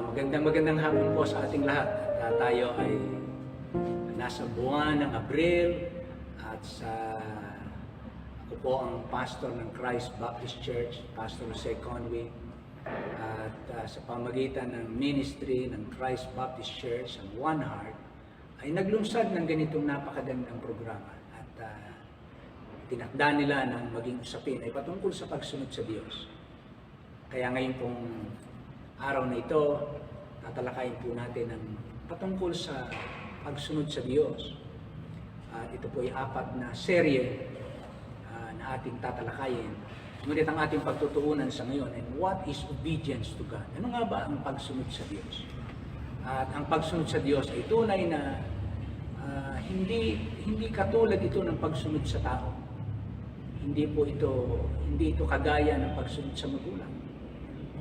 Magandang hapon po sa ating lahat. Tayo ay nasa buwan ng Abril at ako po ang pastor ng Christ Baptist Church, Pastor Jose Conway. At sa pamagitan ng ministry ng Christ Baptist Church, ang One Heart, ay naglungsad ng ganitong napakagandang programa. At tinakda nila ng maging usapin ay patungkol sa pagsunod sa Diyos. Kaya ngayon pong araw na ito, tatalakayin po natin ang patungkol sa pagsunod sa Diyos. At ito po ay 4 na serye na ating tatalakayin. Ngunit ang ating pagtutuunan sa ngayon ay what is obedience to God? Ano nga ba ang pagsunod sa Diyos? At ang pagsunod sa Diyos ay tunay na hindi katulad ito ng pagsunod sa tao. Hindi ito kagaya ng pagsunod sa magulang,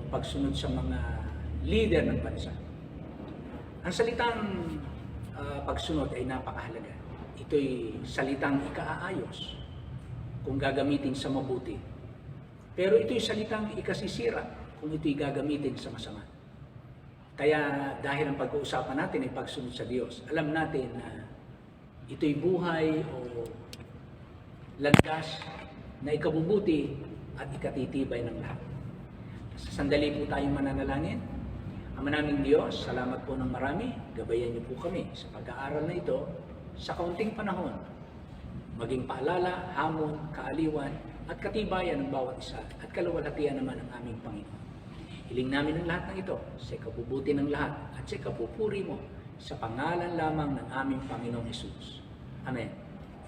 pagsunod sa mga leader ng bansa. Ang salitang pagsunod ay napakahalaga. Ito'y salitang ikaaayos kung gagamitin sa mabuti. Pero ito'y salitang ikasisira kung ito'y gagamitin sa masama. Kaya dahil ang pag-uusapan natin ay pagsunod sa Diyos, alam natin na ito'y buhay o landas na ikabubuti at ikatitibay ng lahat. Sa sandali po tayong mananalangin. Ama naming Diyos, salamat po ng marami. Gabayan niyo po kami sa pag-aaral na ito sa kaunting panahon. Maging paalala, hamon, kaaliwan, at katibayan ng bawat isa at kaluwalhatian naman ng aming Panginoon. Hiling namin ang lahat ng ito sa ikabubuti ng lahat at sa ikapupuri mo sa pangalan lamang ng aming Panginoong Hesus. Amen.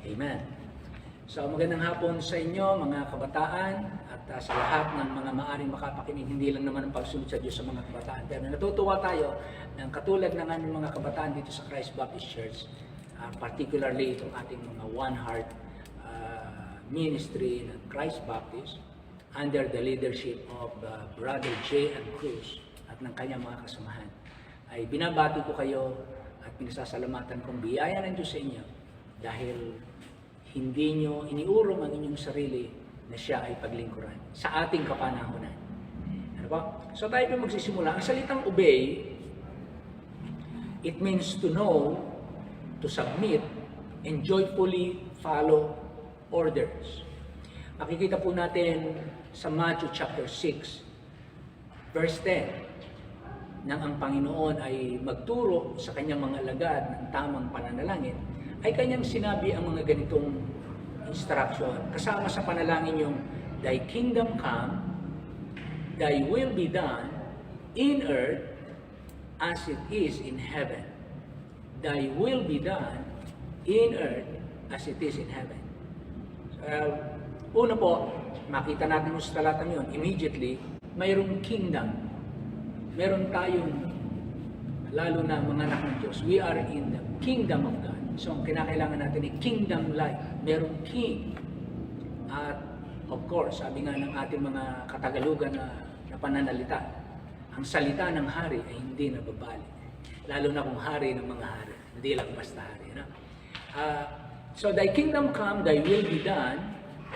Amen. So magandang hapon sa inyo mga kabataan at sa lahat ng mga maaring makapakinig, hindi lang naman ang pagsunod sa Diyos sa mga kabataan. Pero natutuwa tayo ng katulad ng aming mga kabataan dito sa Christ Baptist Church, particularly itong ating mga One Heart ministry ng Christ Baptist under the leadership of Brother J. and Cruz at ng kanyang mga kasamahan. Ay binabati ko kayo at pinasasalamatan kong biyaya ng Diyos sa inyo dahil hindi nyo iniurong ang inyong sarili na siya ay paglingkuran sa ating kapanahunan. Ano ba? So tayo po magsisimula. Ang salitang obey, it means to know, to submit, and joyfully follow orders. Makikita po natin sa Matthew chapter 6, verse 10, nang ang Panginoon ay magturo sa kanyang mga alagad ng tamang pananalangin, ay kanyang sinabi ang mga ganitong instruction. Kasama sa panalangin yung, Thy kingdom come, Thy will be done, in earth, as it is in heaven. Thy will be done, in earth, as it is in heaven. Una po, makita natin sa talatang yun, immediately, mayroong kingdom. Meron tayong, lalo na mga anak ng Diyos, we are in the kingdom of God. So, ang kinakailangan natin ay kingdom life. Merong king. At, of course, sabi nga ng ating mga Katagalugan na pananalita, ang salita ng hari ay hindi nababalik. Lalo na kung hari ng mga hari. Hindi lang basta hari. No? So, thy kingdom come, thy will be done.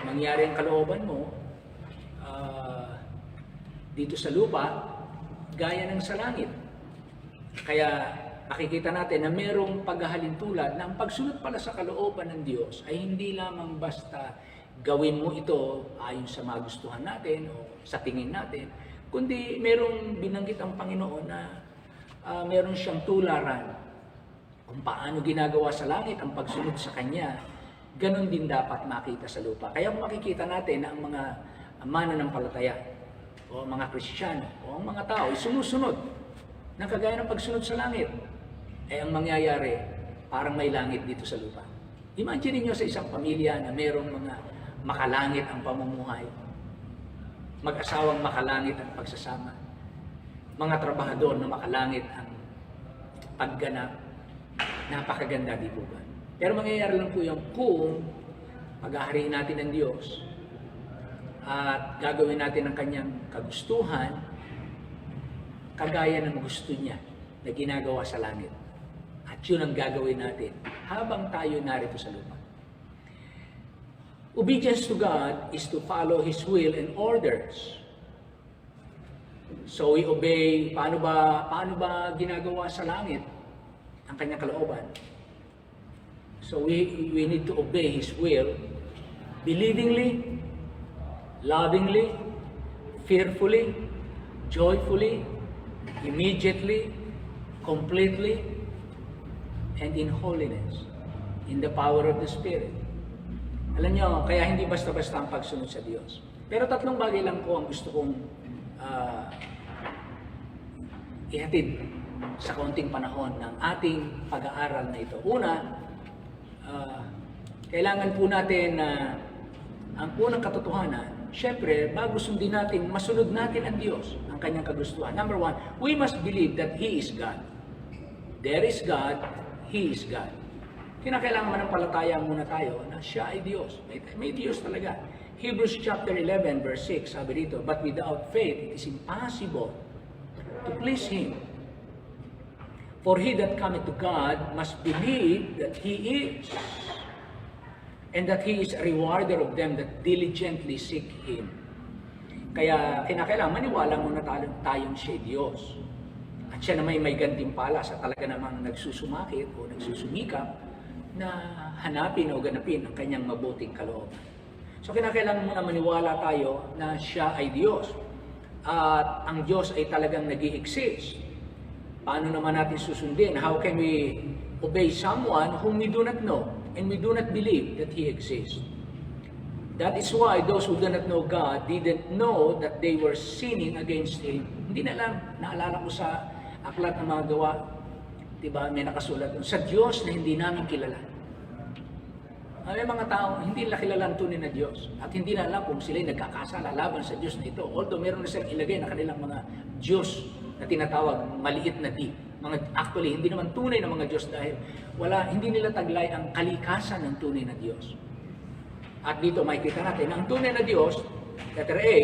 Mangyari ang kalooban mo dito sa lupa, gaya ng sa langit. Kaya, makikita natin na merong paghahalintulad na ang pagsunod pala sa kalooban ng Diyos ay hindi lamang basta gawin mo ito ayon sa magustuhan natin o sa tingin natin, kundi merong binanggit ang Panginoon na meron siyang tularan kung paano ginagawa sa langit ang pagsunod sa Kanya, ganun din dapat makita sa lupa. Kaya makikita natin na ang mga mananampalataya o mga Kristiyano o ang mga tao ay sumusunod ng kagaya ng pagsunod sa langit. Ang mangyayari, parang may langit dito sa lupa. Imagine niyo sa isang pamilya na mayroong mga makalangit ang pamumuhay, mag-asawang makalangit ang pagsasama, mga trabahador na makalangit ang pagganap, napakaganda di po ba? Pero mangyayari lang po yung kung paghahariin natin ng Diyos at gagawin natin ang kanyang kagustuhan, kagaya ng gusto niya na ginagawa sa langit. At yun ang gagawin natin habang tayo narito sa lupa. Obedience to God is to follow His will and orders So we obey, paano ba ginagawa sa langit ang kanyang kalooban? So we need to obey His will, believingly, lovingly, fearfully, joyfully, immediately, completely, and in holiness, in the power of the Spirit. Alam nyo, kaya hindi basta-basta ang pagsunod sa Diyos. Pero tatlong bagay lang po ang gusto kong ihatid sa kaunting panahon ng ating pag-aaral na ito. Una, kailangan po natin na ang unang katotohanan, syempre, bago sundin natin, masunod natin ang Diyos, ang kanyang kagustuhan. Number one, we must believe that He is God. There is God, He is God. Kinakailangan manampalataya muna tayo na siya ay Diyos. May Diyos talaga. Hebrews chapter 11 verse 6, sabi dito, but without faith, it is impossible to please Him. For he that cometh to God must believe that He is, and that He is a rewarder of them that diligently seek Him. Kaya kinakailangan maniwala muna tayong siya Diyos. At siya na may gantimpala sa talaga namang nagsusumakit o nagsusumikap na hanapin o ganapin ang kanyang mabuting kalooban. So kinakailangan muna maniwala tayo na siya ay Diyos. At ang Diyos ay talagang nag-i-exist. Paano naman natin susundin? How can we obey someone whom we do not know and we do not believe that He exists? That is why those who do not know God didn't know that they were sinning against Him. Hindi na lang, naalala ko sa aklat ng mga gawa, diba, may nakasulat sa Diyos na hindi namin kilala. May mga tao, hindi nila kilala ang tunay na Diyos at hindi na alam kung sila'y nagkakasala laban sa Diyos na ito. Although meron na silang ilagay na kanilang mga Diyos na tinatawag maliit na di. Actually, hindi naman tunay na mga Diyos dahil hindi nila taglay ang kalikasan ng tunay na Diyos. At dito makikita natin na ang tunay na Diyos, letter A,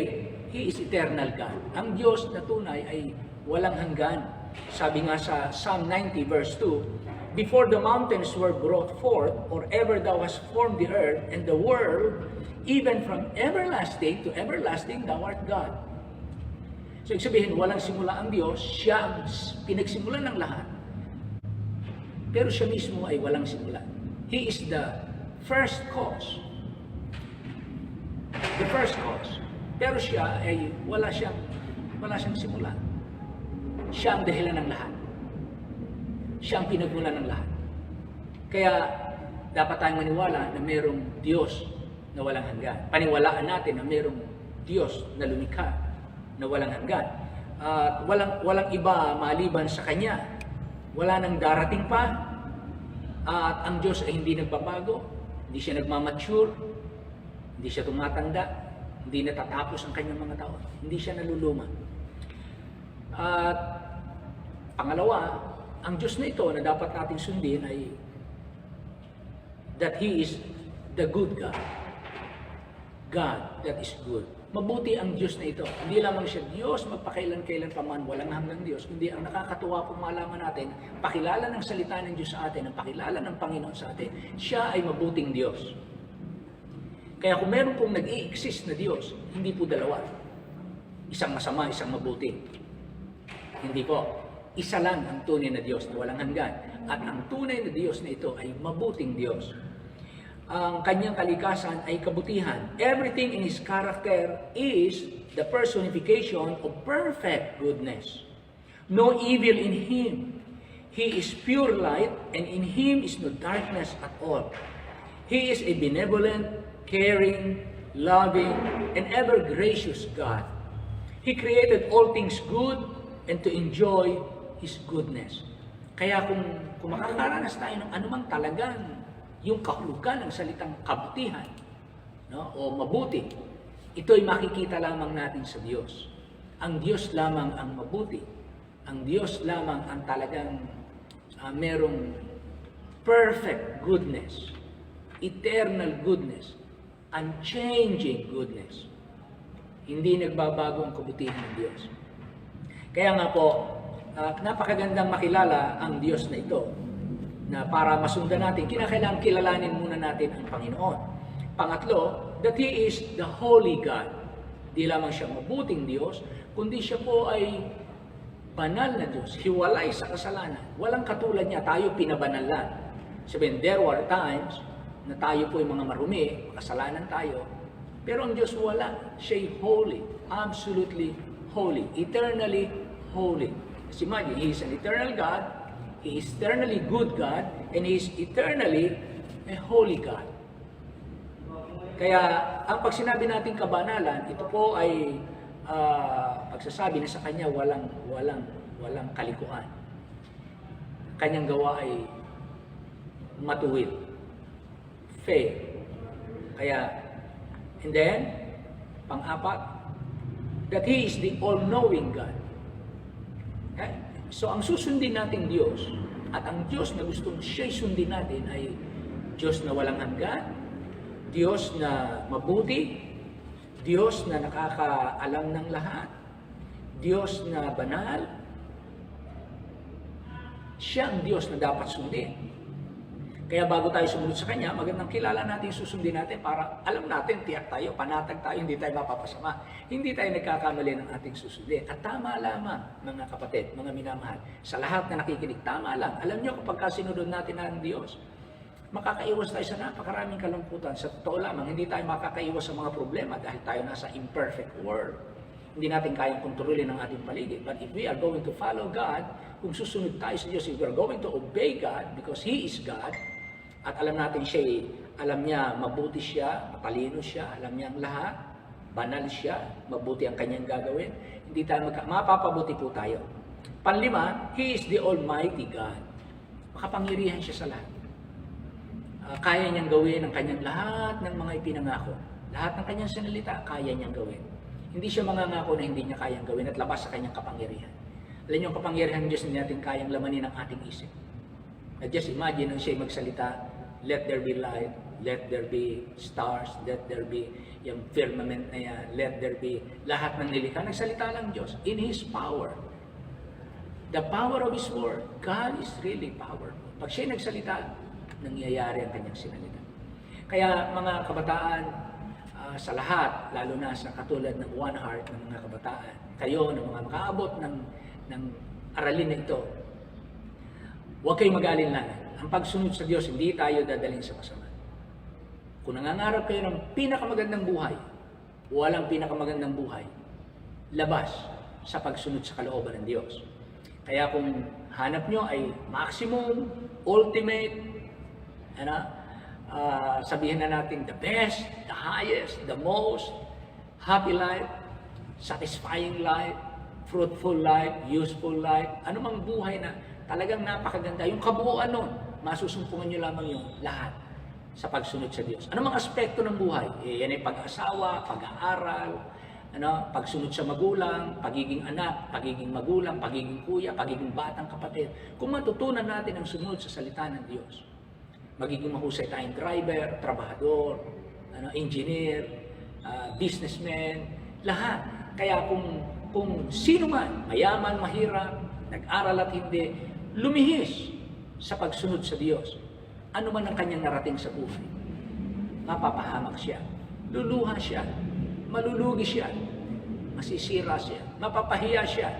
He is eternal God. Ang Diyos na tunay ay walang hanggan. Sabi nga sa Psalm 90 verse 2, before the mountains were brought forth, or ever thou hast formed the earth and the world, even from everlasting to everlasting, thou art God. So, ibig sabihin, walang simula ang Diyos, siya ang pinagsimulan ng lahat. Pero siya mismo ay walang simula. He is the first cause. The first cause. Pero siya ay wala siyang simula. Siya ang dahilan ng lahat. Siya ang pinagmulan ng lahat. Kaya, dapat tayong maniwala na mayroong Diyos na walang hanggan. Paniwalaan natin na mayroong Diyos na lumikha na walang hanggan. At walang iba maliban sa Kanya. Wala nang darating pa. At ang Diyos ay hindi nagbabago. Hindi siya nagmamature. Hindi siya tumatanda. Hindi natatapos ang kanyang mga taon. Hindi siya naluluma. At pangalawa, ang Diyos na ito na dapat nating sundin ay that He is the good God. God that is good. Mabuti ang Diyos na ito. Hindi lamang siya Diyos, magpakailan-kailan pa man, walang hanggang Diyos. Kundi ang nakakatuwa kung malaman natin, pakilala ng salita ng Diyos sa atin, ang pakilala ng Panginoon sa atin, siya ay mabuting Diyos. Kaya kung meron pong nag-i-exist na Diyos, hindi po dalawa. Isang masama, isang mabuti. Hindi po. Isa lang ang tunay na Diyos na walang hanggan. At ang tunay na Diyos na ito ay mabuting Diyos. Ang kanyang kalikasan ay kabutihan. Everything in His character is the personification of perfect goodness. No evil in Him. He is pure light, and in Him is no darkness at all. He is a benevolent, caring, loving, and ever gracious God. He created all things good and to enjoy His goodness. Kaya kung makakaranas tayo ng anumang talagang yung kahulugan ng salitang kabutihan, no, o mabuti, ito'y makikita lamang natin sa Diyos. Ang Diyos lamang ang mabuti. Ang Diyos lamang ang talagang merong perfect goodness, eternal goodness, unchanging goodness. Hindi nagbabago ang kabutihan ng Diyos. Kaya nga po, napakagandang makilala ang Diyos na ito, na para masundan natin, kinakailangan kilalanin muna natin ang Panginoon. Pangatlo, that He is the Holy God. Di lamang siya mabuting Diyos, kundi siya po ay banal na Diyos, hiwalay sa kasalanan. Walang katulad niya, tayo pinabanal lang. Sabihin, there were times na tayo po yung mga marumi, kasalanan tayo, pero ang Diyos wala. Siya'y holy, absolutely holy, eternally holy. Kasi imagine, He is an eternal God, He is eternally good God, and He is eternally a holy God. Kaya, ang pag sinabi natin kabanalan, ito po ay pagsasabi na sa Kanya walang kalikuan. Kanyang gawa ay matuwid, fair. Kaya, and then, pang-apat, that He is the all-knowing God. Okay? So, ang susundin nating Diyos, at ang Diyos na gustong siya'y sundin natin ay Diyos na walang hanggan, Diyos na mabuti, Diyos na nakakaalam ng lahat, Diyos na banal. Siya ang Diyos na dapat sundin. Kaya bago tayo sumunod sa Kanya, magandang kilala natin susundin natin para alam natin, tiyak tayo, panatag tayo, hindi tayo mapapasama. Hindi tayo nagkakamali ng ating susundin. At tama lamang, mga kapatid, mga minamahal, sa lahat na nakikinig, tama lang. Alam nyo, kapag kasinunod natin ang Diyos, makakaiwas tayo sa napakaraming kalungkutan. Sa totoo lamang, hindi tayo makakaiwas sa mga problema dahil tayo nasa imperfect world. Hindi natin kayang kontrolin ang ating paligid. But if we are going to follow God, kung susunod tayo sa Diyos, if we are going to obey God because He is God, at alam natin siya, alam niya, mabuti siya, matalino siya, alam niya ang lahat, banal siya, mabuti ang kanyang gagawin, hindi tayo mapapabuti po tayo. Panlima, He is the Almighty God. Makapangyarihan siya sa lahat. Kaya niyang gawin ang kanyang lahat ng mga ipinangako. Lahat ng kanyang sinalita, kaya niyang gawin. Hindi siya mangangako na hindi niya kayang gawin at labas sa kanyang kapangyarihan. Alam niyo, ang kapangyarihan ng Diyos hindi natin kayang lamanin ang ating isip. Na just imagine nang siya magsalita, let there be light, let there be stars, let there be yung firmament na yan, let there be lahat ng nilikha. Nagsalita lang Diyos in His power. The power of His word. God is really powerful. Pag siya nagsalita, nangyayari ang kanyang sinalita. Kaya mga kabataan, sa lahat, lalo na sa katulad ng One Heart ng mga kabataan, kayo na mga makaabot ng aralin na ito, huwag kayong mag-alinlangan. Ang pagsunod sa Diyos, hindi tayo dadalhin sa masama. Kung nangangarap kayo ng pinakamagandang buhay, walang pinakamagandang buhay, labas sa pagsunod sa kalooban ng Diyos. Kaya kung hanap nyo ay maximum, ultimate, sabihin na natin the best, the highest, the most, happy life, satisfying life, fruitful life, useful life, anumang buhay na talagang napakaganda. Yung kabuuan nun, masusumpungan nyo lamang yung lahat sa pagsunod sa Diyos. Anumang aspekto ng buhay? Yan ay pag-asawa, pag-aaral, pagsunod sa magulang, pagiging anak, pagiging magulang, pagiging kuya, pagiging batang kapatid. Kung matutunan natin ang sunod sa salita ng Diyos, magiging mahusay tayong driver, trabahador, engineer, businessman, lahat. Kaya kung sino man, mayaman, mahirap, nag-aral at hindi, lumihis sa pagsunod sa Diyos. Ano man ang kanyang narating sa buhay, mapapahamak siya, luluha siya, malulugi siya, masisira siya, mapapahiya siya,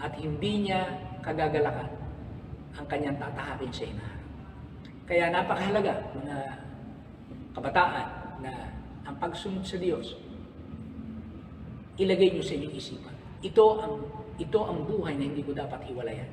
at hindi niya kagagalakan ang kanyang tatahakin sa hinaharap. Kaya napakahalaga, mga kabataan, na ang pagsunod sa Diyos, ilagay niyo sa inyong isipan. Ito ang buhay na hindi ko dapat hiwalayan.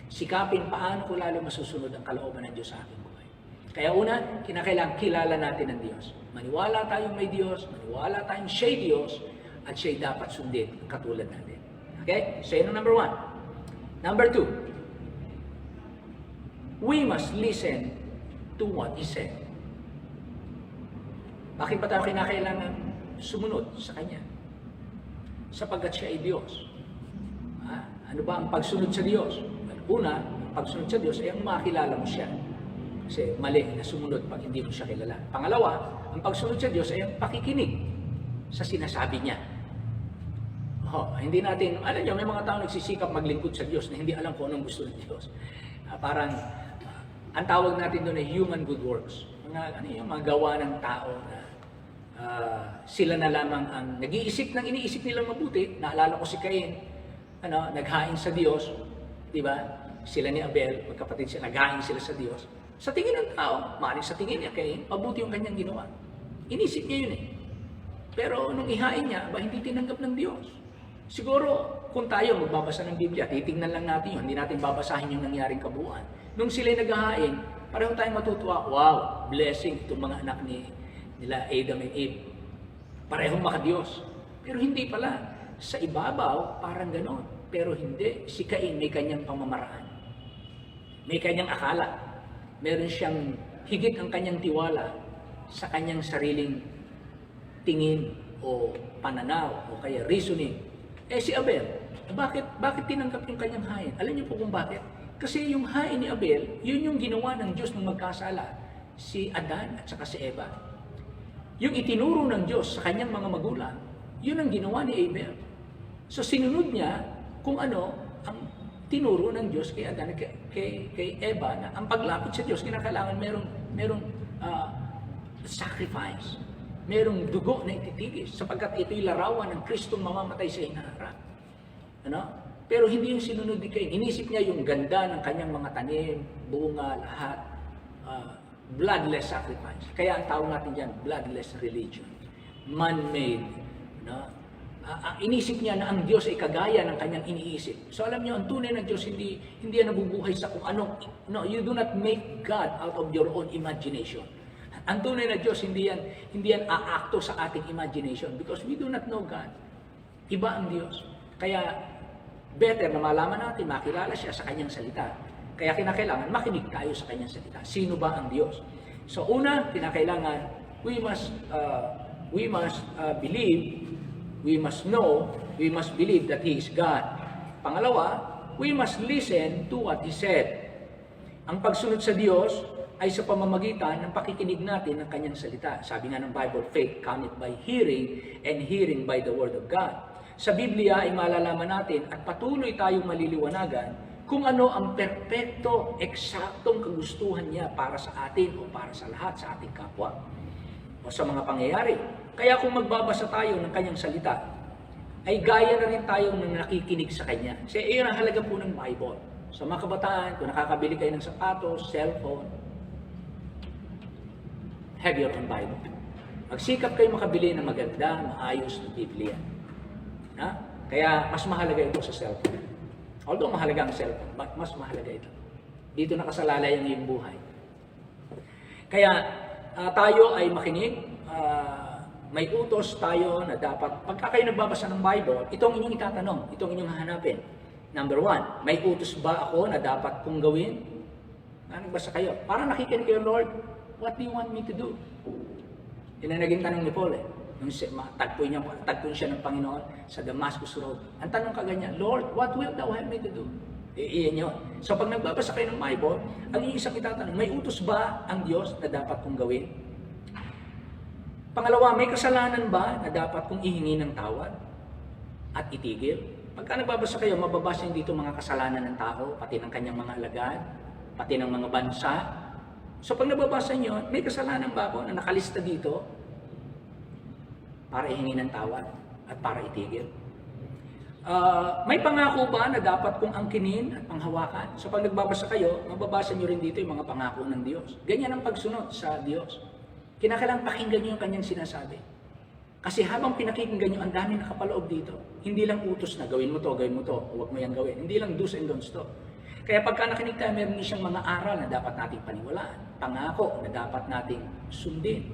Sikapin paano ko lalo masusunod ang kalooban ng Diyos sa aking buhay. Kaya una, kinakailangan kilala natin ang Diyos. Maniwala tayong may Diyos, maniwala tayong siya'y Diyos, at siya'y dapat sundin katulad natin. Okay? So yun ang number 1. Number 2, we must listen to what He said. Bakit ba tayo kinakailangan sumunod sa Kanya? Sapagkat siya ay Diyos. Ano ba ang pagsunod sa Diyos? Una, ang pagsunod sa Diyos ay ang makilala mo siya. Kasi mali na sumunod pag hindi mo siya kilala. Pangalawa, ang pagsunod sa Diyos ay ang pakikinig sa sinasabi niya. Hindi natin, alam niyo, may mga tao nagsisikap maglingkod sa Diyos na hindi alam kung anong gusto ng Diyos. Parang, ang tawag natin doon ay human good works. Mga gawa ng tao na Sila na lamang ang nag-iisip ng iniisip nilang mabuti. Naalala ko si Cain, naghain sa Diyos, di ba? Sila ni Abel, magkapatid sila, naghain sila sa Diyos. Sa tingin ng tao, maaaring sa tingin niya Cain, mabuti yung kanyang ginawa. Inisip niya yun eh. Pero nung ihain niya, hindi tinanggap ng Diyos. Siguro, kung tayo magbabasa ng Biblia, titingnan lang natin yun, hindi natin babasahin yung nangyaring kabuuan. Nung sila'y naghahain, pareho tayong matutuwa, wow, blessing itong mga anak nila Adam and Eve. Parehong makadiyos. Pero hindi pala. Sa ibabaw, parang ganon. Pero hindi. Si Cain may kanyang pamamaraan. May kanyang akala. Meron siyang higit ang kanyang tiwala sa kanyang sariling tingin o pananaw o kaya reasoning. Si Abel, bakit tinanggap yung kanyang hain? Alam niyo po kung bakit? Kasi yung hain ni Abel, yun yung ginawa ng Diyos nung magkasala. Si Adan at saka si Eva. Yung itinuro ng Diyos sa kanyang mga magulang, yun ang ginawa ni Abel. So sinunod niya kung ano ang tinuro ng Diyos kay Adan, kay Eva, na ang paglapit sa Diyos, kinakailangan merong sacrifice. Merong dugo na ititigis sapagkat ito'y larawan ng Kristong mamamatay sa hinaharap. Pero hindi yung sinunod ni Cain. Inisip niya yung ganda ng kanyang mga tanim, bunga, lahat. Bloodless sacrifice. Kaya ang tawag natin dyan, bloodless religion. Man-made. Inisip niya na ang Diyos ay kagaya ng kanyang iniisip. So alam niyo, ang tunay na Diyos hindi yan nabubuhay sa kung ano. No, you do not make God out of your own imagination. Ang tunay na Diyos, hindi yan aakto sa ating imagination because we do not know God. Iba ang Diyos. Kaya, better na malaman natin, makilala siya sa kanyang salita. Kaya kinakailangan, makinig tayo sa kanyang salita. Sino ba ang Diyos? So, una, kinakailangan, we must believe, we must know, we must believe that He is God. Pangalawa, we must listen to what He said. Ang pagsunod sa Diyos ay sa pamamagitan ng pakikinig natin ng kanyang salita. Sabi nga ng Bible, faith cometh by hearing, and hearing by the word of God. Sa Biblia ay malalaman natin at patuloy tayong maliliwanagan kung ano ang perpekto, eksaktong kagustuhan niya para sa atin o para sa lahat, sa ating kapwa o sa mga pangyayari. Kaya kung magbabasa tayo ng kanyang salita, ay gaya na rin tayo ng nakikinig sa kanya. Kasi iyon ang halaga po ng Bible. Sa mga kabataan, kung nakakabili kayo ng sapatos, cellphone, have your own Bible. Magsikap kayo makabili ng maganda, maayos na Biblia. Kaya mas mahalaga ito sa cellphone. Although mahalaga ang cellphone, but mas mahalaga ito. Dito nakasalalay ang iyong buhay. Kaya tayo ay makinig, may utos tayo na dapat, pagka kayo nagbabasa ng Bible, itong inyong itatanong, itong inyong hahanapin. Number 1, may utos ba ako na dapat kong gawin? Nagbasa kayo. Para nakikinig kayo, Lord, what do you want me to do? Yun ang naging tanong ni Paul Nung tagpuin siya ng Panginoon sa Damascus Road. Ang tanong kaganyan, Lord, what will thou have me to do? Iyan yun. So pag nagbabasa kayo ng Bible, ang iisang itatanong, may utos ba ang Diyos na dapat kong gawin? Pangalawa, may kasalanan ba na dapat kong ihingi ng tawad at itigil? Pagka nagbabasa kayo, mababasa niyo dito mga kasalanan ng tao, pati ng kanyang mga alagad, pati ng mga bansa. So pag nababasa niyo, may kasalanan ba ako na nakalista dito para ihingi ng tawad at para itigil? May pangako ba na dapat kong angkinin at panghawakan? So pag nagbabasa kayo, mababasa niyo rin dito yung mga pangako ng Diyos. Ganyan ang pagsunod sa Diyos. Kinakailangan pakinggan niyo yung kanyang sinasabi. Kasi habang pinakikinggan niyo, ang dami nakapaloob dito. Hindi lang utos na gawin mo to, huwag mo yan gawin. Hindi lang do's and don'ts to. Kaya pagka nakinig tayo, meron siyang mga aral na dapat nating paniwalaan. Pangako na dapat nating sundin,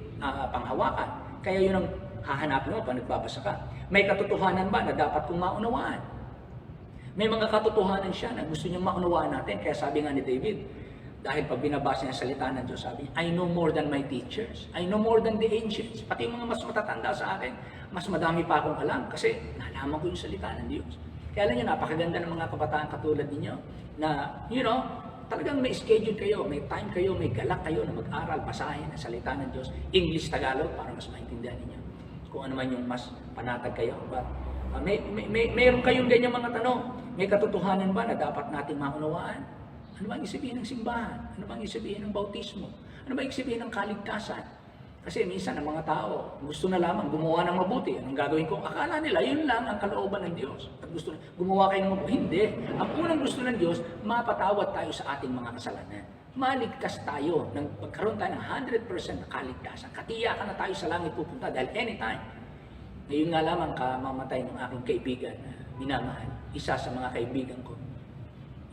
panghawakan. Kaya yun ang hahanapin mo pag nagbabasa ka. May katotohanan ba na dapat kong maunawaan? May mga katotohanan siya na gusto niyang maunawaan natin. Kaya sabi nga ni David, dahil pag binabasa niya salita ng Diyos, sabi, I know more than my teachers. I know more than the ancients. Pati yung mga mas matatanda sa akin, mas madami pa akong alam kasi nalaman ko yung salita ng Diyos. Kaya alam niyo, napakaganda ng mga kabataan katulad ninyo na, talagang may schedule kayo, may time kayo, may galak kayo na mag-aral, basahin ang salita ng Diyos, English, Tagalog, para mas maintindihan ninyo. Kung ano man yung mas panatag kayo. But, mayroon kayong ganyan mga tanong. May katotohanan ba na dapat nating maunawaan? Ano ba ang sabihin ng simbahan? Ano ba ang sabihin ng bautismo? Ano ba ang sabihin ng kaligtasan? Kasi minsan ang mga tao gusto na lamang gumawa ng mabuti. Anong gagawin ko? Akala nila yun lang ang kalooban ng Diyos. At gusto gumawa kayo ng mabuti. Hindi. Ang unang gusto ng Diyos, mapatawad tayo sa ating mga kasalanan. Maligtas tayo, magkaroon tayo ng 100% na kaligtasan. Katiyakan na tayo sa langit pupunta dahil anytime. Ngayon nga lamang kamamatay ng aking kaibigan na minamahal. Isa sa mga kaibigan ko.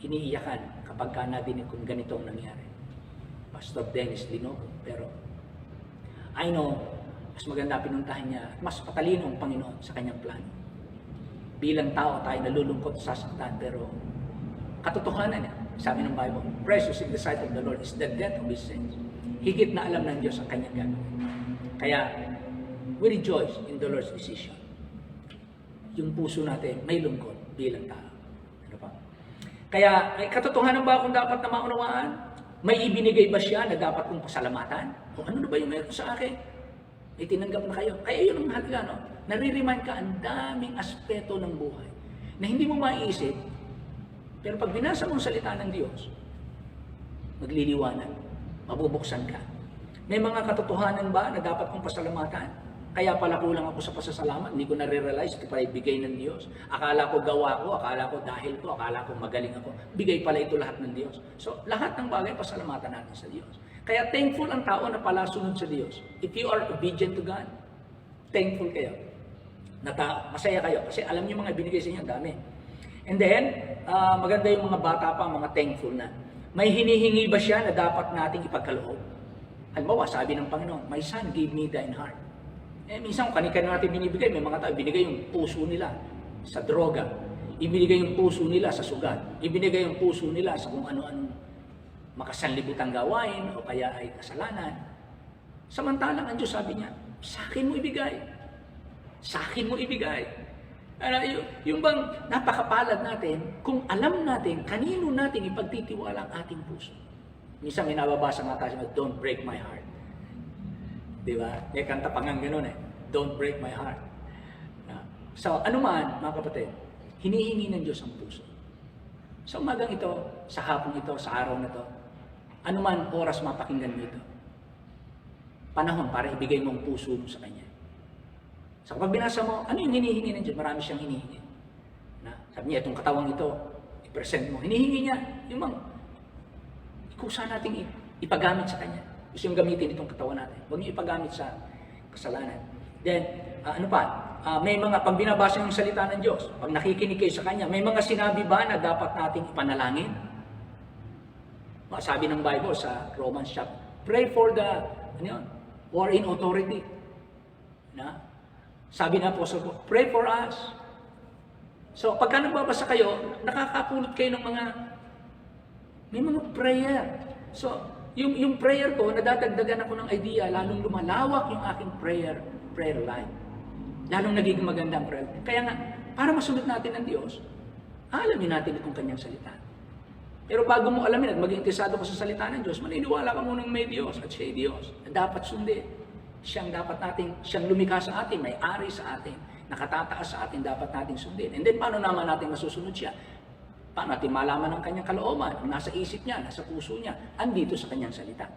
Iniiyakan kapag nadinig kong ganito ang nangyari. Pastor Dennis Linoco. Pero I know, mas maganda pinuntahan niya at mas patalino ang Panginoon sa kanyang plano. Bilang tao tayo nalulungkot sa sasaktan, pero katotohanan niya, sabi ng Bible, precious in the sight of the Lord is the death of His saints. Higit na alam ng Diyos ang kanyang gagawin. Kaya, we rejoice in the Lord's decision. Yung puso natin may lungkot bilang tao. Ano pa? Kaya, may katotohanan ba akong dapat na maunawaan? May ibinigay ba siya na dapat kong pasalamatan? O ano na ba yung meron sa akin? May tinanggap na kayo. Kaya yun ang mahalaga, no? Nare-remind ka ang daming aspeto ng buhay na hindi mo maiisip, pero pag binasa mo ang salita ng Diyos, magliliwanag, mabubuksan ka. May mga katotohanan ba na dapat kong pasalamatan? Kaya pala kulang ako sa pasasalamat, hindi ko nare-realize ito pala ibigay ng Diyos. Akala ko gawa ko, akala ko dahil ko, akala ko magaling ako. Bigay pala ito lahat ng Diyos. So, lahat ng bagay, pasalamatan natin sa Diyos. Kaya thankful ang tao na pala sunod sa Diyos. If you are obedient to God, thankful kayo. Masaya kayo. Kasi alam niyo mga binigay sa inyo, dami. And then, maganda yung mga bata pa, mga thankful na. May hinihingi ba siya na dapat nating ipagkaloob? Halimbawa, sabi ng Panginoon, my son, give me thine heart. Minsan kanikano natin binibigay, may mga tao, binigay yung puso nila sa droga. Ibinigay yung puso nila sa sugat. Ibinigay yung puso nila sa kung ano-anong makasanlibutang gawain o kaya ay kasalanan. Samantalang ang Diyos sabi niya, sa akin mo ibigay. Sa akin mo ibigay. Yung bang napakapalad natin kung alam natin kanino natin ipagtitiwala ang ating puso. Minsan may nababasa nga tayo, don't break my heart. Diba? May kanta pa nga gano'n eh. Don't break my heart. So, ano man, mga kapatid, hinihingi ng Diyos ang puso. Sa umagang ito, sa hapon ito, sa araw na ito, ano man oras mapakinggan mo ito, panahon para ibigay mo ang puso mo sa Kanya. So, kapag binasa mo, ano yung hinihingi ng Diyos? Marami siyang hinihingi. Sabi niya, itong katawang ito, i-present mo. Hinihingi niya, yung mga, kusa nating ipagamit sa Kanya. Gusto yung gamitin itong katawan natin. Huwag niyo ipagamit sa kasalanan. Then, may mga, pag binabasa yung salita ng Diyos, pag nakikinig kayo sa Kanya, may mga sinabi ba na dapat nating ipanalangin? Sabi ng Bible sa Romans chapter, pray for the, war in authority. Sabi na po, pray for us. So, pagka nagbabasa kayo, nakakapulot kayo ng may mga prayer. So, yung prayer ko, nadadagdagan ako ng idea, lalong lumalawak yung aking prayer life. Lalong nagiging maganda ang prayer. Kaya nga, para masunod natin ang Diyos, alamin natin itong Kanyang salita. Pero bago mo alamin at maging interesado ka sa salita ng Diyos, maniniwala ka munang may Diyos at siya'y Diyos. Dapat sundin. Siyang lumikha sa atin, may ari sa atin, nakatataas sa atin, dapat natin sundin. And then, paano naman natin masusunod siya? Paano natin malaman ang Kanyang kalooban? Ang nasa isip niya, nasa puso niya, andito sa Kanyang salita.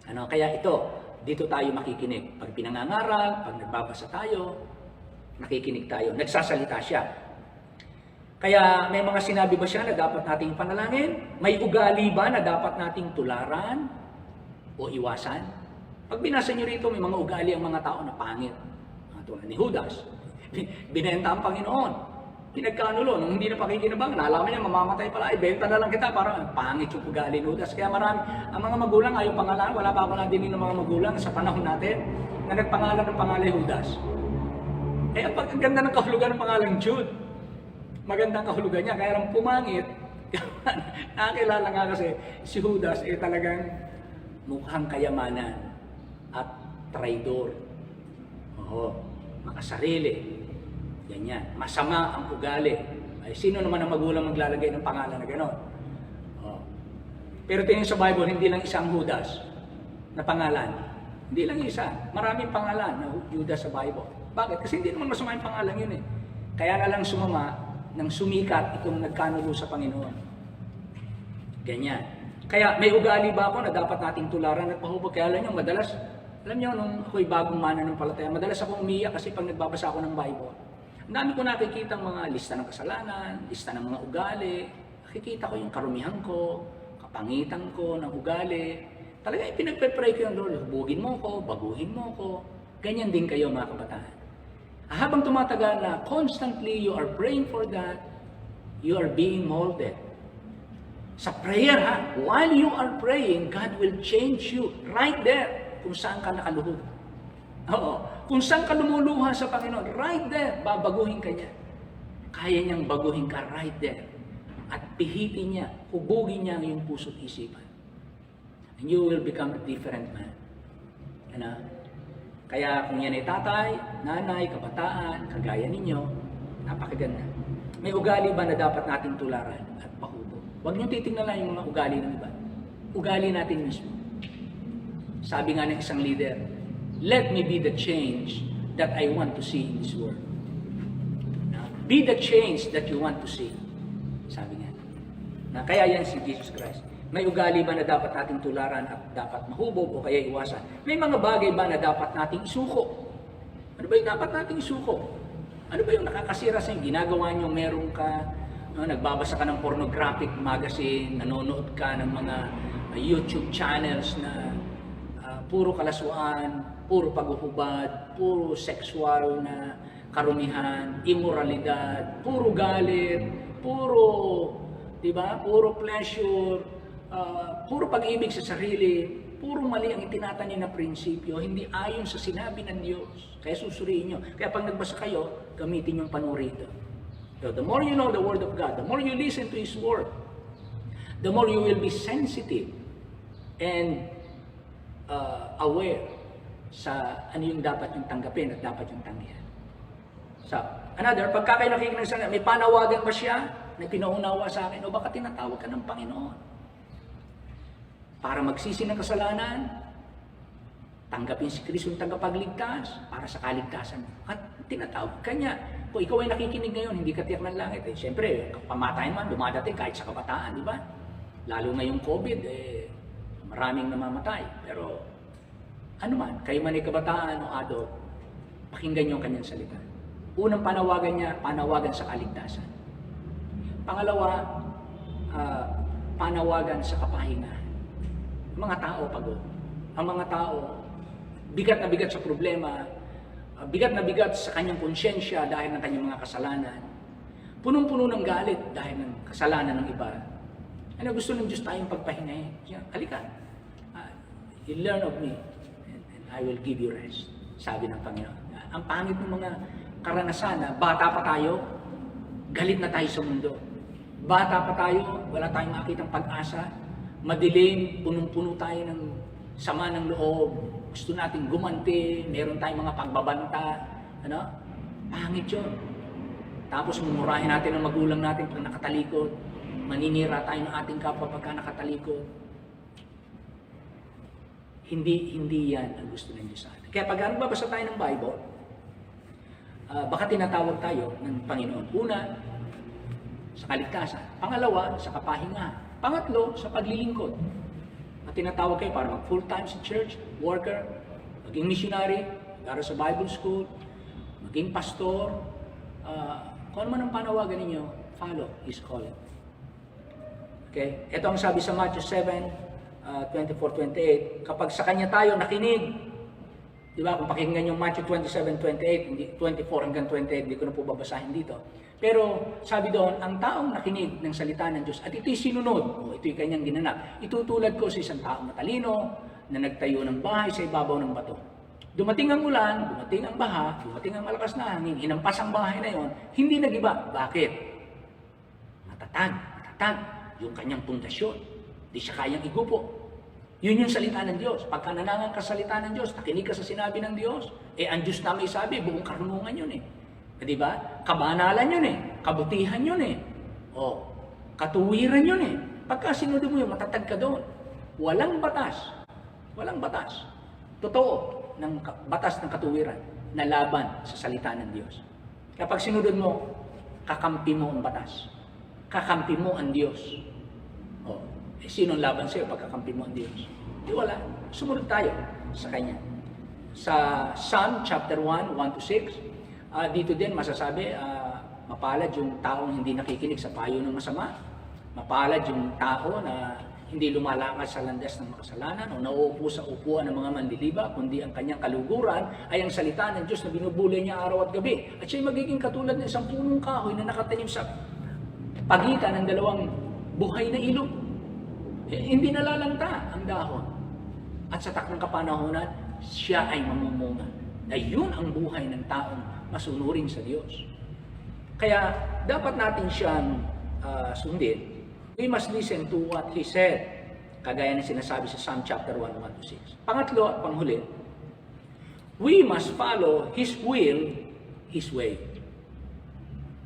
Kaya dito tayo makikinig. Pag pinangangaral, pag nagbabasa tayo, nakikinig tayo, nagsasalita siya. Kaya may mga sinabi ba siya na dapat nating panalangin? May ugali ba na dapat nating tularan o iwasan? Pag binasa niyo rito, may mga ugali ang mga tao na pangit. Tulad ni Judas. Binenta ang Panginoon. Pinagkanulo, nung hindi na pakikinabang, nalaman niya mamamatay pala, ibenta na lang kita, parang pangit yung ugali ni Judas. Kaya marami, ang mga magulang ayaw pangalan, wala pa ako nadinig ng mga magulang sa panahon natin, na nagpangalan ng pangalan Judas. Ang ganda ng kahulugan ng pangalan Jude. Magandang kahulugan niya, kaya lang pumangit. Nakakilala nga kasi si Judas, talagang mukhang kayamanan at traidor. Makasarili. Ganyan. Masama ang ugali. Ay, sino naman ang magulang maglalagay ng pangalan na gano'n? Pero tingin sa Bible, hindi lang isang Judas na pangalan. Hindi lang isa. Maraming pangalan na Judas sa Bible. Bakit? Kasi hindi naman masama yung pangalan yun eh. Kaya na lang sumama nang sumikat itong nagkanulo sa Panginoon. Ganyan. Kaya may ugali ba ako na dapat nating tularan at pahubog? Kaya lang yung madalas, Alam niyo, nung ako'y bagong mananampalataya, madalas akong umiiyak kasi pag nagbabasa ako ng Bible, ang dami ko nakikita mga lista ng kasalanan, lista ng mga ugali, nakikita ko yung karumihan ko, kapangitan ko ng ugali. Talaga pinagpe-pray ko yung Lord, hubugin mo ko, baguhin mo ko. Ganyan din kayo mga kabataan. Habang tumatagal na constantly you are praying for that, you are being molded. Sa prayer ha, while you are praying, God will change you right there kung saan ka nakaluhod. Oo, kung saan ka lumuluha sa Panginoon, right there, babaguhin ka niya. Kaya niyang baguhin ka right there. At pihitin niya, hubugin niya ang iyong puso't isipan. And you will become a different man. Ano? Kaya kung yan ay tatay, nanay, kabataan, kagaya ninyo, napakaganda. May ugali ba na dapat nating tularan at pahubo? Huwag niyo titingnan lang yung mga ugali ng iba. Ugali natin mismo. Sabi nga ng isang leader, let me be the change that I want to see in this world. Be the change that you want to see. Sabi nga. Kaya yan si Jesus Christ. May ugali ba na dapat nating tularan at dapat mahubog o kaya iwasan? May mga bagay ba na dapat nating isuko? Ano ba yung dapat nating isuko? Ano ba yung nakakasira sa inyo? Ginagawa nyo, meron ka, nagbabasa ka ng pornographic magazine, nanonood ka ng mga YouTube channels na puro kalaswaan, puro paghuhubad, puro sexual na karumihan, immoralidad, puro galit, puro, di ba? Puro pleasure, puro pag-ibig sa sarili, puro mali ang itinatanim na prinsipyo, hindi ayon sa sinabi ng Diyos. Kaya susuriin nyo. Kaya pag nagbasa kayo, gamitin yung panurito. So, the more you know the Word of God, the more you listen to His Word, the more you will be sensitive and aware sa ano yung dapat yung tanggapin at dapat yung tanggihan. So, another, pagka kayo nakikinig ng salita, may panawagan ba siya na pinaunawa sa akin o baka tinatawag ka ng Panginoon? Para magsisi ng kasalanan, tanggapin si Kristo yung tagapagligtas para sa kaligtasan. At tinatawag ka niya. Kung ikaw ay nakikinig ngayon, hindi ka tiyak ng langit. Siyempre, pamatayan man, dumadating kahit sa kabataan, di ba? Lalo ngayong COVID, maraming namamatay. Pero, ano man, kayo man ay kabataan o adult, pakinggan niyo ang kanyang salita. Unang panawagan niya, panawagan sa kaligtasan. Pangalawa, panawagan sa kapahingahan. Mga tao pagod. Ang mga tao, bigat na bigat sa problema, bigat na bigat sa kanyang konsyensya dahil ng kanyang mga kasalanan. Punong-puno ng galit dahil ng kasalanan ng iba. Ano gusto ng Diyos tayong pagpahingahin? Halika, you learn of me and I will give you rest. Sabi ng Panginoon. Ang pangit ng mga karanasan na bata pa tayo, galit na tayo sa mundo. Bata pa tayo, wala tayong makitang pag-asa. Madilim, punong-puno tayo ng sama ng loob. Gusto nating gumanti, meron tayong mga pagbabanta. Ano? Pangit yun. Tapos mumurahin natin ang magulang natin pag nakatalikod. Maninira tayo ng ating kapwa pagka nakatalikod. Hindi yan ang gusto ng Diyos sa atin. Kaya pag nagbabasa tayo ng Bible, baka tinatawag tayo ng Panginoon. Una, sa kaligtasan. Pangalawa, sa kapahingahan. Pangatlo, sa paglilingkod. At tinatawag kayo para mag full-time sa church, worker, maging missionary, mag-aral sa Bible school, maging pastor. Kung ano man ang panawagan ninyo, follow His calling. Okay? Ito ang sabi sa Matthew 7, 24-28. Kapag sa Kanya tayo nakinig, di ba? Kung pakinggan yung Matthew 27-28, hindi 24 hanggang 28, hindi ko na po babasahin dito. Pero sabi doon, ang taong nakinig ng salita ng Diyos at ito'y sinunod, o ito'y kanyang ginanap, itutulad ko sa isang taong matalino na nagtayo ng bahay sa ibabaw ng bato. Dumating ang ulan, dumating ang baha, dumating ang malakas na hangin, hinampas ang bahay na yon, hindi nagiba. Bakit? Matatag yung kanyang pundasyon. Di siya kayang igupo. Yun yung salita ng Diyos. Pagka nanangan ka sa salita ng Diyos, nakinig ka sa sinabi ng Diyos, ang Diyos na may sabi, buong karunungan yun Di ba? Kabanalan yun kabutihan yun O, katuwiran yun Pagka sinunod mo yun, matatag ka doon. Walang batas. Totoo, ng batas ng katuwiran na laban sa salita ng Diyos. Kapag sinunod mo, kakampi mo ang batas. Kakampi mo ang Diyos. Sinong laban sa'yo pagkakampi mo ang Diyos? Di wala. Sumunod tayo sa Kanya. Sa Psalm chapter 1, 1 to 6, dito din masasabi, mapalad yung taong hindi nakikinig sa payo ng masama. Mapalad yung tao na hindi lumalakas sa landas ng makasalanan o nauupo sa upuan ng mga manliliba, kundi ang kanyang kaluguran ay ang salita ng Diyos na binubulay niya araw at gabi. At siya'y magiging katulad ng isang punong kahoy na nakatanim sa pagitan ng dalawang buhay na ilog. Hindi nalalanta ang dahon. At sa takdang kapanahonan, siya ay mamumunga. Na yun ang buhay ng taong masunurin sa Diyos. Kaya dapat natin siyang sundin. We must listen to what He said. Kagaya ng sinasabi sa Psalm chapter 1, 1 to 6. Pangatlo at panghuli, we must follow His will, His way.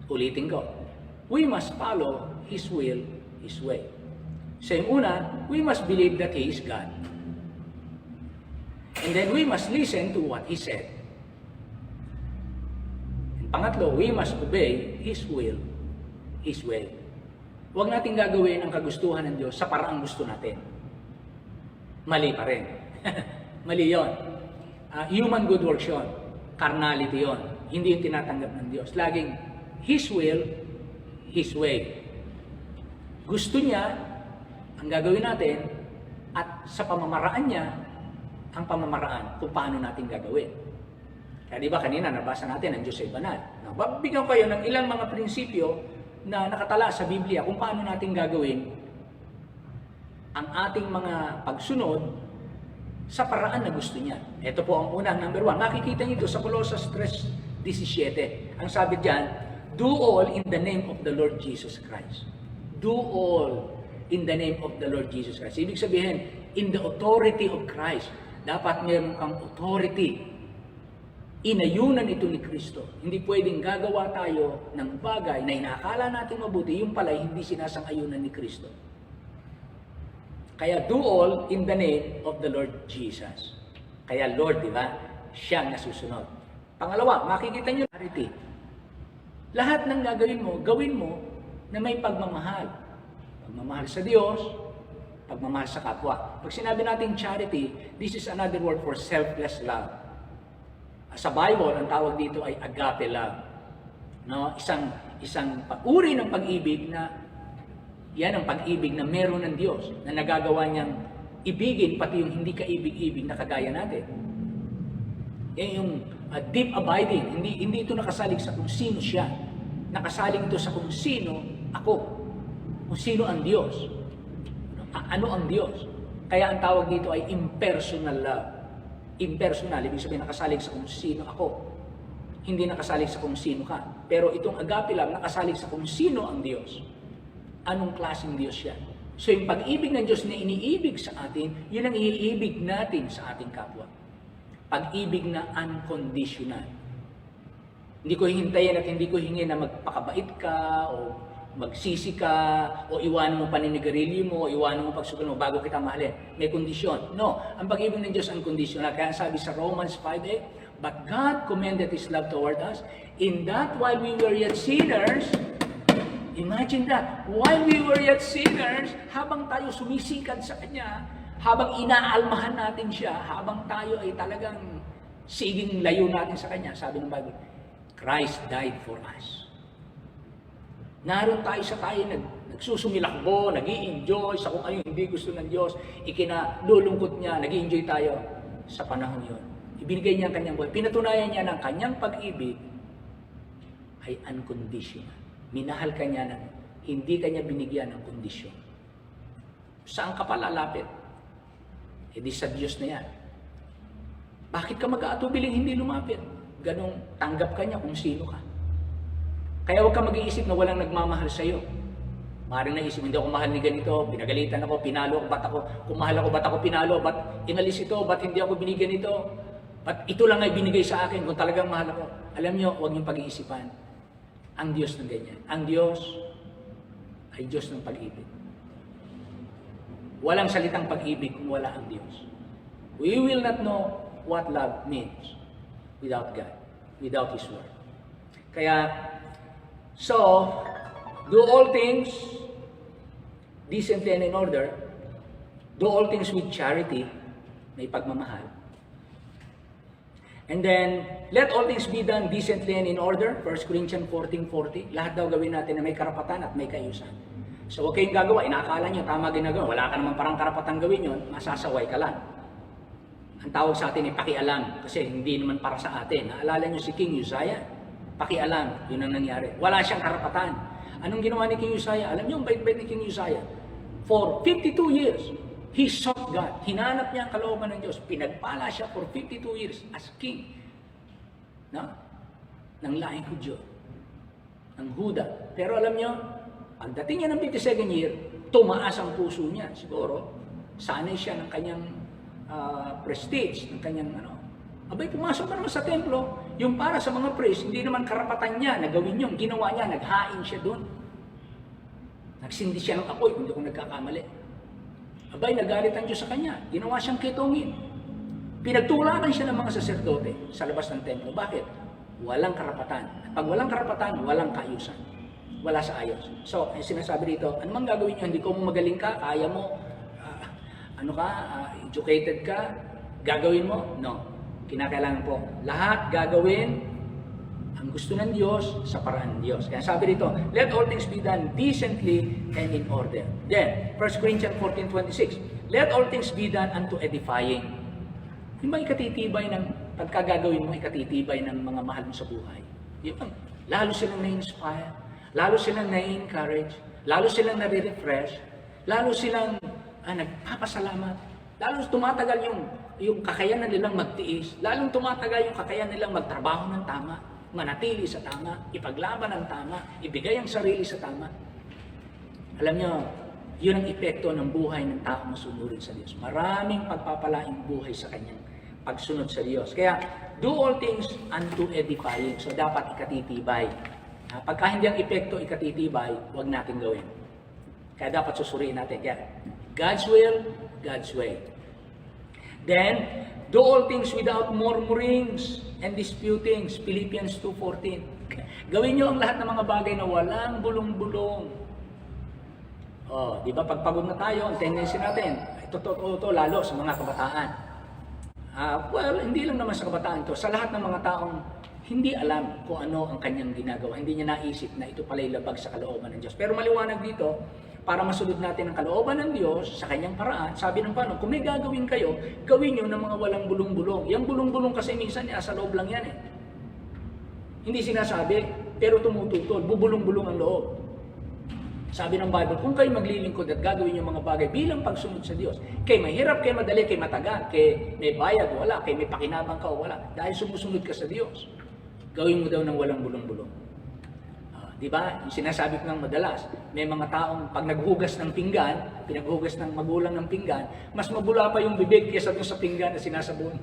Ulitin ko. We must follow His will, His way. Sa una, we must believe that He is God. And then we must listen to what He said. And pangatlo, we must obey His will, His way. Huwag natin gagawin ang kagustuhan ng Diyos sa paraang gusto natin. Mali pa rin. Mali yun. Human good works yun. Carnality yun. Hindi yung tinatanggap ng Diyos. Laging His will, His way. Gusto niya ang gagawin natin at sa pamamaraan niya ang pamamaraan kung paano natin gagawin. Kaya di ba kanina nabasa natin ang Diyos ay banal. Babigyan kayo ng ilang mga prinsipyo na nakatala sa Biblia kung paano natin gagawin ang ating mga pagsunod sa paraan na gusto niya. Ito po ang unang number 1. Makikita niyo ito sa Colossus 3:17. Ang sabi diyan, do all in the name of the Lord Jesus Christ. Do all in the name of the Lord Jesus Christ. Ibig sabihin, in the authority of Christ. Dapat meron kang authority. Inayunan ito ni Kristo. Hindi pwedeng gagawa tayo ng bagay na inaakala natin mabuti, yung pala hindi sinasang-ayunan ni Kristo. Kaya do all in the name of the Lord Jesus. Kaya Lord, di ba? Siyang nasusunod. Pangalawa, makikita niyo charity. Lahat ng gawin mo na may pagmamahal. Pagmamahal sa Diyos, pagmamahal sa kapwa. Pag sinabi natin charity, this is another word for selfless love. Sa Bible, ang tawag dito ay agape love. No? Isang uri ng pag-ibig na yan ang pag-ibig na meron ng Diyos na nagagawa niyang ibigin pati yung hindi kaibig-ibig na kagaya natin. Yan yung deep abiding. Hindi ito nakasalig sa kung sino siya. Nakasalig ito sa kung sino ako. Kung sino ang Diyos. Ano ang Diyos. Kaya ang tawag dito ay impersonal love. Impersonal, ibig sabihin nakasalig sa kung sino ako. Hindi nakasalig sa kung sino ka. Pero itong agape love, nakasalig sa kung sino ang Diyos. Anong klaseng Diyos yan? So yung pag-ibig ng Diyos na iniibig sa atin, yun ang iibig natin sa ating kapwa. Pag-ibig na unconditional. Hindi ko hintayin at hindi ko hingin na magpakabait ka o magsisi ka, o iwanan mo paninigarilyo mo, o iwanan mo pagsugal mo bago kita mahalin. May kondisyon. No, ang pag-ibig ng Diyos unconditional. Kaya sabi sa Romans 5:8, but God commended His love toward us, in that while we were yet sinners, imagine that, while we were yet sinners, habang tayo sumisikad sa Kanya, habang inaalmahan natin siya, habang tayo ay talagang siging layo natin sa Kanya, sabi ng Bible, Christ died for us. Naroon tayo sa tayo, nagsusumilakbo, nag-i-enjoy sa kung ano yung hindi gusto ng Diyos, ikinalulungkot niya, nag-i-enjoy tayo sa panahon yun. Ibinigay niya ang kanyang buhay. Pinatunayan niya ng kanyang pag-ibig ay unconditional. Minahal ka niya ng hindi kanya binigyan ng kondisyon. Saan ka pa lalapit? E di sa Diyos na yan. Bakit ka mag-aatubiling hindi lumapit? Ganong tanggap ka niya kung sino ka. Kaya huwag ka mag-iisip na walang nagmamahal sa iyo. Maaaring naisip, hindi ako mahal ni ganito, pinagalitan ako, pinalo ako, ba't ako, kung mahal ako, ba't ako pinalo, ba't inalis ito, ba't hindi ako binigyan ito, ba't ito lang ay binigay sa akin kung talagang mahal ako. Alam niyo, huwag niyong pag-iisipan ang Diyos ng ganyan. Ang Diyos ay Diyos ng pag-ibig. Walang salitang pag-ibig kung wala ang Diyos. We will not know what love means without God, without His Word. Kaya, so, do all things decently and in order. Do all things with charity, may pagmamahal. And then, let all things be done decently and in order. 1 Corinthians 14:40. Lahat daw gawin natin na may karapatan at may kaayusan. So, huwag kayong gagawa. Inaakala nyo, tama ginagawa. Wala ka naman parang karapatan gawin yun. Masasaway ka lang. Ang tawag sa atin ay pakialam. Kasi hindi naman para sa atin. Naalala nyo si King Uzziah? Pakialam. Yun ang nangyari. Wala siyang karapatan. Anong ginawa ni King Uzziah? Alam nyo, ang bait-bait ni King Uzziah. For 52 years, he sought God. Hinanap niya ang kalooban ng Diyos. Pinagpala siya for 52 years as king. No? Ng laing Hudyo. Ng Huda. Pero alam niyo, pagdating niya ng 52nd year, tumaas ang puso niya. Siguro, sanay siya ng kanyang prestige, ng kanyang Abay, pumasok ka naman sa templo. Yung para sa mga priest, hindi naman karapatan niya na gawin yung ginawa niya. Naghain siya doon. Nagsindi siya ng apoy, kung hindi ko nagkakamali. Abay, nagalit ang Diyos sa kanya. Ginawa siyang kitongin. Pinagtulakan siya ng mga saserdote sa labas ng templo. Bakit? Walang karapatan. At pag walang karapatan, walang kaayusan. Wala sa ayos. So, sinasabi dito, ano mang gagawin niyo? Hindi ko magaling ka, kaya mo, educated ka, gagawin mo? No. Kinakailangan po. Lahat gagawin ang gusto ng Diyos sa paraan ng Diyos. Kaya sabi dito, let all things be done decently and in order. Then, 1 Corinthians 14:26, let all things be done unto edifying. Yung ba ikatitibay ng, pagkagagawin mo, ikatitibay ng mga mahal mo sa buhay. Yung, lalo silang na-inspire, lalo silang na-encourage, lalo silang na-refresh, lalo silang nagpapasalamat, lalo tumatagal yung kakayanan nilang magtiis, lalong tumatagal yung kakayanan nilang magtrabaho ng tama, manatili sa tama, ipaglaban ng tama, ibigay ang sarili sa tama. Alam nyo, yun ang epekto ng buhay ng tao masunurin sa Diyos. Maraming pagpapalaing buhay sa kanyang pagsunod sa Diyos. Kaya, do all things unto edifying. So, dapat ikatitibay. Pagka hindi ang epekto ikatitibay, huwag natin gawin. Kaya dapat susuriin natin. Kaya, God's will, God's way. Then, do all things without murmurings and disputings. Philippians 2:14. Gawin nyo ang lahat ng mga bagay na walang bulong-bulong. Di ba pagpagod na tayo, ang tendency natin, ito lalo sa mga kabataan. Well, hindi lang naman sa kabataan to, sa lahat ng mga taong hindi alam kung ano ang kanyang ginagawa. Hindi niya naisip na ito pala'y labag sa kalooban ng Diyos. Pero maliwanag dito, para masunod natin ang kalooban ng Diyos sa kanyang paraan, sabi ng Panginoon, kung may gagawin kayo, gawin nyo ng mga walang bulong-bulong. Yung bulong-bulong kasi minsan sa loob lang yan . Hindi sinasabi, pero tumututol, bubulong-bulong ang loob. Sabi ng Bible, kung kayo maglilingkod at gagawin yung mga bagay bilang pagsunod sa Diyos, kay mahirap, kay madali, kay matagal, kay may bayad, wala, kay may pakinabang ka, wala. Dahil sumusunod ka sa Diyos, gawin mo daw ng walang bulong-bulong. Diba? Yung sinasabi ko ng madalas, may mga taong pag naghugas ng pinggan, pinaghugas ng magulang ng pinggan, mas mabula pa yung bibig kaysa dun sa pinggan na sinasabon.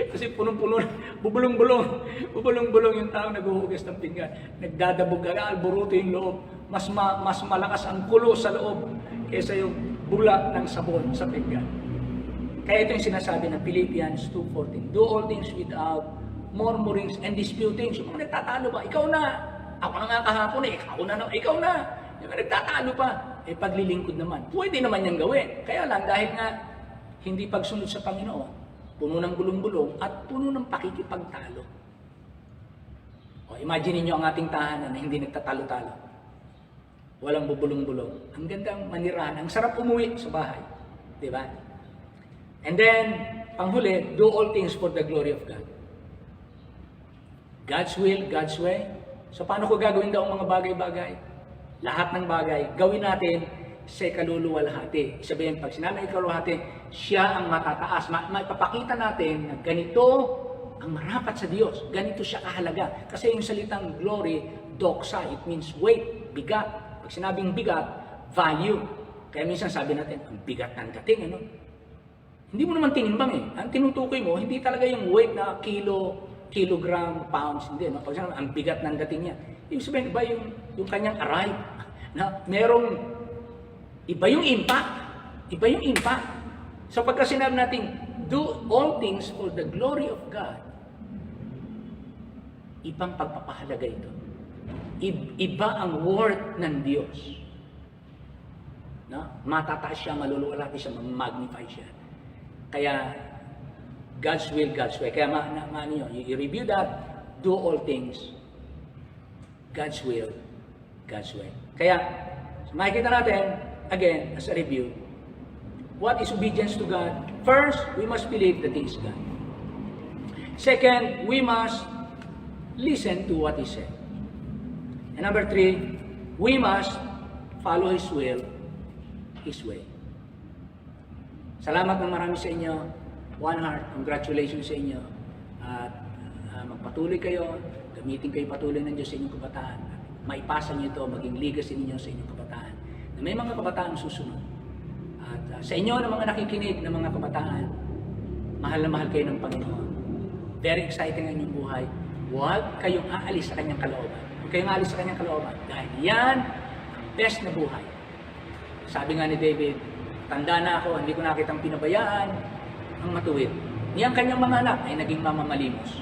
Kasi punong-puno, bubulong-bulong yung taong naghuhugas ng pinggan. Nagdadabog, alburuto yung loob. Mas malakas ang kulo sa loob kaysa yung bula ng sabon sa pinggan. Kaya ito yung sinasabi ng Philippians 2:14. Do all things without murmurings and disputings. Yung mga nagtatalo ba? Ikaw na! Ako na nga kahapon ikaw na. Yung nagtatalo pa. Paglilingkod naman. Pwede naman niyang gawin. Kaya lang, dahil nga hindi pagsunod sa Panginoon, puno ng gulong-gulong at puno ng pakikipagtalo. Imagine niyo ang ating tahanan na hindi nagtatalo-talo. Walang bubulong-bulong. Ang gandang manirahan. Ang sarap umuwi sa bahay. Diba? And then, panghuli, do all things for the glory of God. God's will, God's way. So, paano ko gagawin daw ang mga bagay-bagay? Lahat ng bagay, gawin natin sa ikaluluwalhati. Sabihin, pag sinabi ng ikaluluwalhati, siya ang matataas. Maipapakita natin na ganito ang marapat sa Diyos. Ganito siya kahalaga. Kasi yung salitang glory, doxa, it means weight, bigat. Pag sinabing bigat, value. Kaya minsan sabi natin, ang bigat ng dating, Hindi mo naman tinimbang Ang tinutukoy mo, hindi talaga yung weight na kilogram, pounds, hindi. Pag sinabi, ang bigat ng dating niya. Ibig sabihin, iba yung kanyang arrive. Na merong, iba yung impact. Iba yung impact. So pagka sinabi natin, do all things for the glory of God, ibang pagpapahalaga ito. Iba ang worth ng Diyos. Matataas siya, maluluwalhati siya, mag-magnify siya. Kaya, God's will, God's way. Kaya nyo, you review that, do all things, God's will, God's way. Kaya, makikita natin, again, as a review, what is obedience to God? First, we must believe that He is God. Second, we must listen to what He said. And number 3, we must follow His will, His way. Salamat ng marami sa inyo. One heart, congratulations sa inyo. At magpatuloy kayo, gamitin kayo patuloy ng Diyos sa inyong kabataan. Maipasa niyo ito, maging legacy ninyo sa inyong kabataan. Na may mga kabataan susunod. At sa inyo na mga nakikinig ng mga kabataan, mahal na mahal kayo ng Panginoon. Very exciting ang inyong buhay. Huwag kayong aalis sa kanyang kalooban. Huwag kayong aalis sa kanyang kalooban. Dahil yan ang best na buhay. Sabi nga ni David, tanda na ako, hindi ko nakitang pinabayaan ang matuwid. Niyang kanyang mga anak ay naging mamamalimos.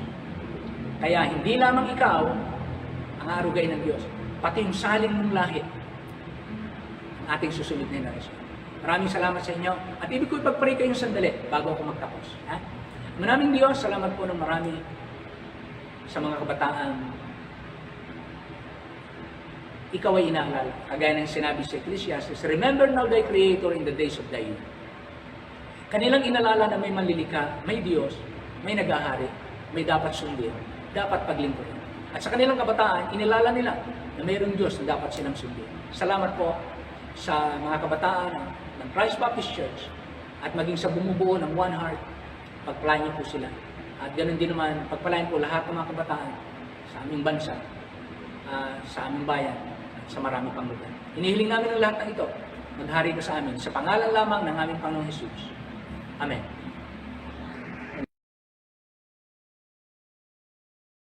Kaya hindi lamang ikaw ang arugay ng Diyos, pati yung saling mong lahi ang ating susunod na henerasyon. Maraming salamat sa inyo. At ibig ko ipag-pray kayong sandali bago ako magtapos. Maraming Diyos, salamat po ng marami sa mga kabataan. Ikaw ay inaalala. Kagaya ng sinabi sa Ecclesiastes, remember now thy Creator in the days of thy youth. Kanilang inalala na may manlilika, may Diyos, may naghahari, may dapat sundin, dapat paglingkurin. At sa kanilang kabataan, inilala nila na mayroong Diyos na dapat silang sundin. Salamat po sa mga kabataan ng Christ Baptist Church at maging sa bumubuo ng One Heart, pagpalain niyo po sila. At ganoon din naman, pagpalain po lahat ng mga kabataan sa aming bansa, sa aming bayan, at sa marami pang lugar. Hinihiling namin ang lahat ng ito. Maghari ka sa amin sa pangalan lamang ng aming Panginoong Jesus. Amen.